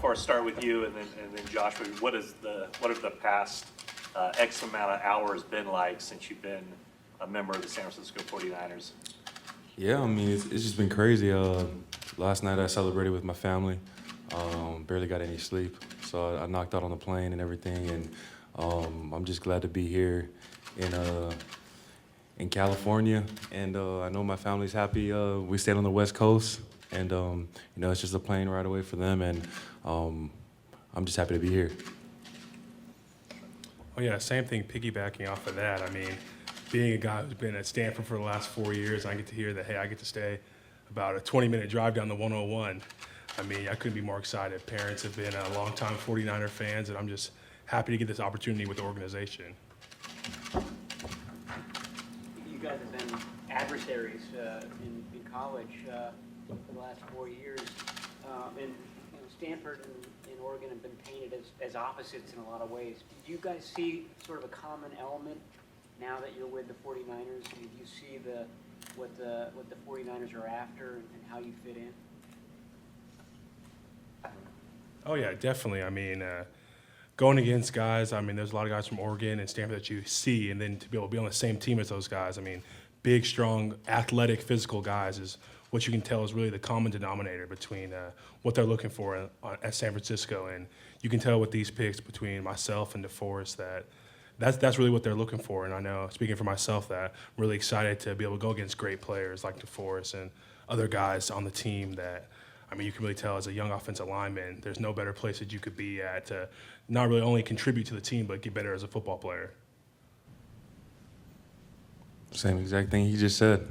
DeForest, start with you, and then Joshua. What have the past X amount of hours been like since you've been a member of the San Francisco 49ers? Yeah, I mean, it's just been crazy. Last night I celebrated with my family. Barely got any sleep, so I knocked out on the plane and everything, and I'm just glad to be here in California, and I know my family's happy. We stayed on the West Coast, and it's just a plane ride away for them, and I'm just happy to be here. Oh yeah, same thing. Piggybacking off of that, I mean, being a guy who's been at Stanford for the last 4 years, I get to hear that, hey, I get to stay about a 20-minute drive down the 101. I mean, I couldn't be more excited. Parents have been longtime 49er fans, and I'm just happy to get this opportunity with the organization. You guys have been adversaries in college for the last 4 years. And Stanford and Oregon have been painted as opposites in a lot of ways. Do you guys see sort of a common element now that you're with the 49ers? Do you see what the 49ers are after and how you fit in? Oh yeah, definitely. I mean, going against guys, I mean, there's a lot of guys from Oregon and Stanford that you see, and then to be able to be on the same team as those guys, I mean, big, strong, athletic, physical guys is what you can tell is really the common denominator between what they're looking for at San Francisco. And you can tell with these picks between myself and DeForest that's really what they're looking for. And I know, speaking for myself, that I'm really excited to be able to go against great players like DeForest and other guys on the team that, I mean, you can really tell as a young offensive lineman, there's no better place that you could be at to not really only contribute to the team, but get better as a football player. Same exact thing he just said.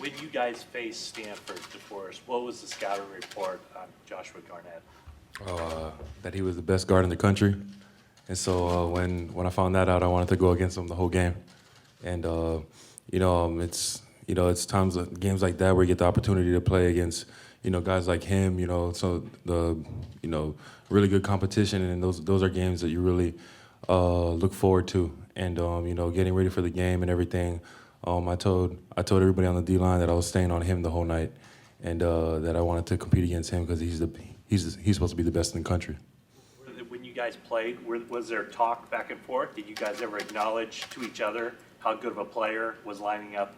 When you guys faced Stanford, DeForest, what was the scouting report on Joshua Garnett? That he was the best guard in the country. And so when I found that out, I wanted to go against him the whole game. And, it's times, games like that where you get the opportunity to play against, guys like him, so really good competition. And those are games that you really look forward to. And, getting ready for the game and everything. I told everybody on the D-line that I was staying on him the whole night, and that I wanted to compete against him because he's supposed to be the best in the country. When you guys played, was there talk back and forth? Did you guys ever acknowledge to each other how good of a player was lining up,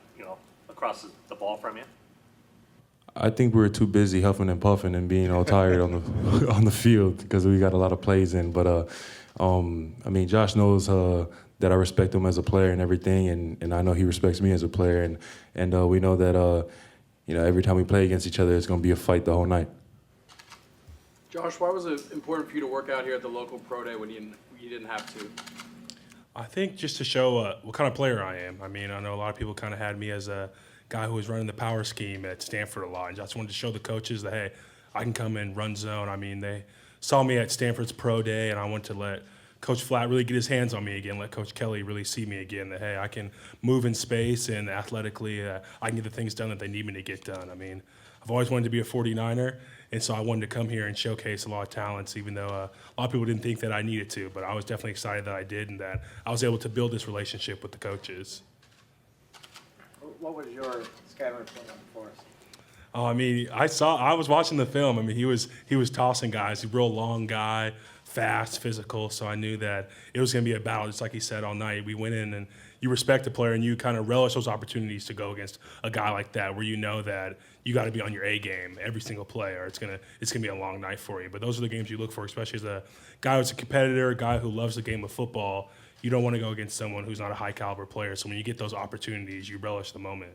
across the ball from you? I think we were too busy huffing and puffing and being all tired on the field because we got a lot of plays in. But Josh knows that I respect him as a player and everything, and I know he respects me as a player, and we know that every time we play against each other, it's going to be a fight the whole night. Josh, why was it important for you to work out here at the local pro day when you didn't have to? I think just to show what kind of player I am. I mean, I know a lot of people kind of had me as a guy who was running the power scheme at Stanford a lot, and I just wanted to show the coaches that, hey, I can come in, run zone. I mean, they saw me at Stanford's pro day, and I wanted to let Coach Flatt really get his hands on me again, let Coach Kelly really see me again, that, hey, I can move in space and athletically I can get the things done that they need me to get done. I mean, I've always wanted to be a 49er, and so I wanted to come here and showcase a lot of talents, even though a lot of people didn't think that I needed to, but I was definitely excited that I did and that I was able to build this relationship with the coaches. What was your scouting report on DeForest? Oh, I mean, I was watching the film. I mean, he was tossing guys. He's a real long guy, fast, physical. So I knew that it was going to be a battle, just like he said all night. We went in, and you respect the player, and you kind of relish those opportunities to go against a guy like that, where you know that you got to be on your A game every single play, or it's gonna be a long night for you. But those are the games you look for, especially as a guy who's a competitor, a guy who loves the game of football. You don't want to go against someone who's not a high caliber player. So when you get those opportunities, you relish the moment.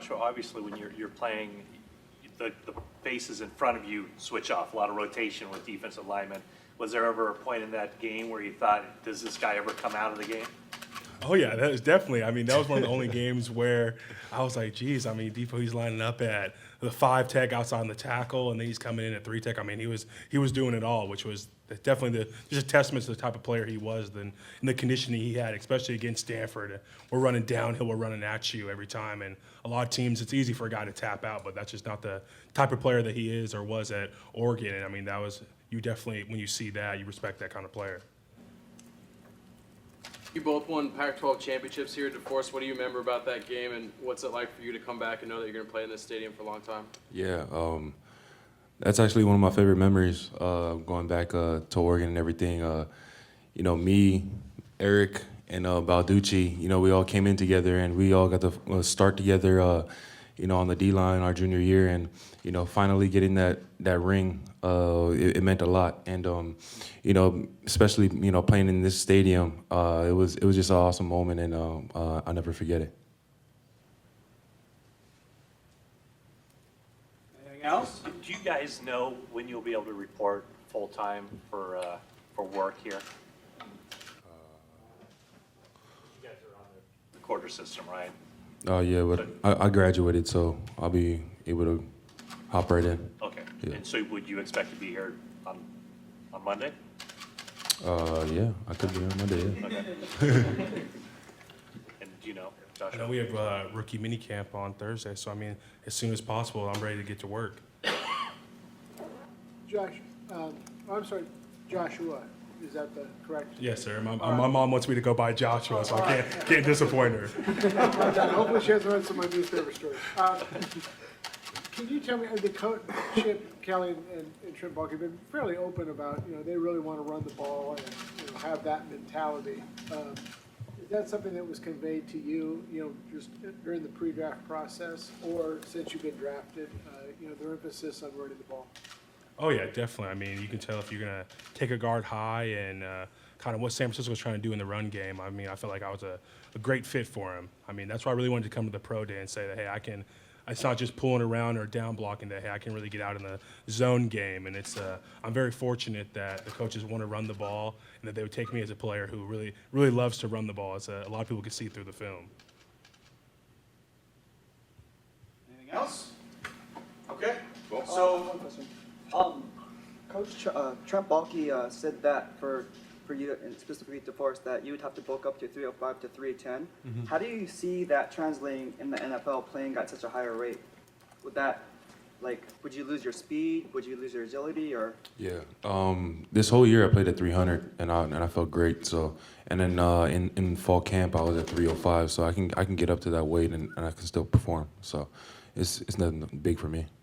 So obviously, when you're playing, the faces in front of you switch off. A lot of rotation with defensive linemen. Was there ever a point in that game where you thought, does this guy ever come out of the game? Oh yeah, that was definitely. I mean, that was one of the only games where I was like, geez. I mean, Defoe, he's lining up at the 5 tech outside on the tackle, and then he's coming in at 3 tech. I mean, he was doing it all, which was definitely just a testament to the type of player he was, and the conditioning he had, especially against Stanford. We're running downhill, we're running at you every time, and a lot of teams, it's easy for a guy to tap out, but that's just not the type of player that he is or was at Oregon. And I mean, you definitely, when you see that, you respect that kind of player. You both won Pac-12 championships here at DeForest. What do you remember about that game, and what's it like for you to come back and know that you're going to play in this stadium for a long time? Yeah, that's actually one of my favorite memories, going back to Oregon and everything. Me, Eric, and Balducci, we all came in together, and we all got to start together, on the D-line our junior year. And, finally getting that ring, it meant a lot. And, especially, playing in this stadium, it was just an awesome moment, and I'll never forget it. Anything else? Do you guys know when you'll be able to report full-time for work here? You guys are on the quarter system, right? Oh, yeah, but I graduated, so I'll be able to hop right in. Okay. Yeah. And so would you expect to be here on Monday? Yeah, I could be on Monday, yeah. Okay. And do you know, Josh? I know we have rookie mini camp on Thursday, so I mean, as soon as possible, I'm ready to get to work. Joshua, is that the correct? Yes, sir. My mom wants me to go by Joshua, so I can't disappoint her. Hopefully she hasn't read some of my newspaper stories. Can you tell me, the coach, Chip Kelly and Trent Baalke have been fairly open about, they really want to run the ball and, have that mentality. Is that something that was conveyed to you, just during the pre-draft process, or since you've been drafted, their emphasis on running the ball? Oh, yeah, definitely. I mean, you can tell if you're going to take a guard high and kind of what San Francisco was trying to do in the run game. I mean, I felt like I was a great fit for him. I mean, that's why I really wanted to come to the pro day and say that, hey, it's not just pulling around or down blocking, that, hey, I can really get out in the zone game. And I'm very fortunate that the coaches want to run the ball and that they would take me as a player who really, really loves to run the ball, as a lot of people can see through the film. Anything else? Okay. One So, question. Coach Trent Baalke said that for you, and specifically DeForest, that you would have to bulk up to 305 to 310. How do you see that translating in the NFL, playing at such a higher rate? Would you lose your speed? Would you lose your agility? Or Yeah. This whole year I played at 300, and I felt great. So, and then in fall camp I was at 305. So I can get up to that weight, and I can still perform. So, it's nothing big for me.